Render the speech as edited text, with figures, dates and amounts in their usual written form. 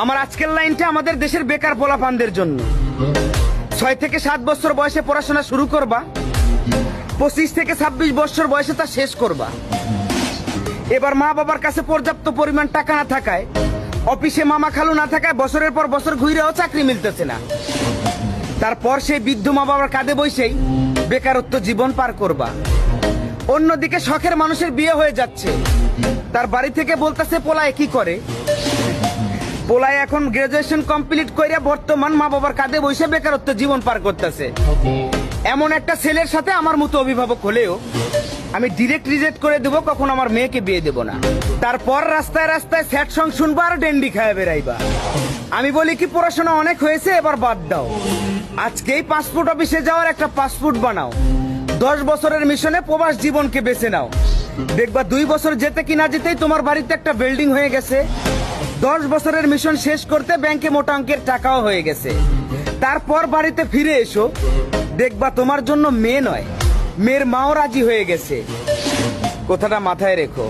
আমার আজকের লাইনটা আমাদের দেশের বেকার পোলাপানদের জন্য। 6 থেকে 7 বছর বয়সে পড়াশোনা শুরু করবা, 25 থেকে 26 বছর বয়সে তা শেষ করবা। এবার মা বাবার কাছে পর্যাপ্ত পরিমাণ টাকা না থাকায়, অফিসে মামা খালু না থাকায় বছরের পর বছর ঘুরেও চাকরি মিলতেছে না। তারপর সেই বৃদ্ধ মা বাবার কাঁধে বসেই বেকারত্ব জীবন পার করবা। অন্যদিকে শখের মানুষের বিয়ে হয়ে যাচ্ছে, তার বাড়ি থেকে বলতেছে পোলায় কি করে। পোলায় এখন গ্রাজুয়েশন কমপ্লিট করে বর্তমান মা বাবার কাঁধে বসে বেকারত্ব জীবন পার করতেছে। এমন একটা ছেলের সাথে আমার মতো অভিভাবক হলেও আমি ডিরেক্ট রিজেক্ট করে দেবো, কখন আমার মেয়েকে বিয়ে দেবো না। তারপর রাস্তায় রাস্তায় স্যাড সং শুনবা আর ডেন্ডি খায় বেড়াইবা। আমি বলি কি, পড়াশোনা অনেক হয়েছে, এবার বাদ দাও। আজকেই পাসপোর্ট অফিসে যাওয়ার একটা পাসপোর্ট বানাও। 10 বছরের মিশনে প্রবাস জীবনকে বেছে নাও। দেখবা 2 বছর যেতে কি না যেতেই তোমার বাড়িতে একটা বিল্ডিং হয়ে গেছে। 10 বছরের মিশন শেষ করতে ব্যাংকে মোটা অঙ্কের টাকাও হয়ে গেছে। তারপর বাড়িতে ফিরে এসো, দেখবা তোমার জন্য মেয়ে নয়, মেয়ের মাও রাজি হয়ে গেছে। কথাটা মাথায় রেখো।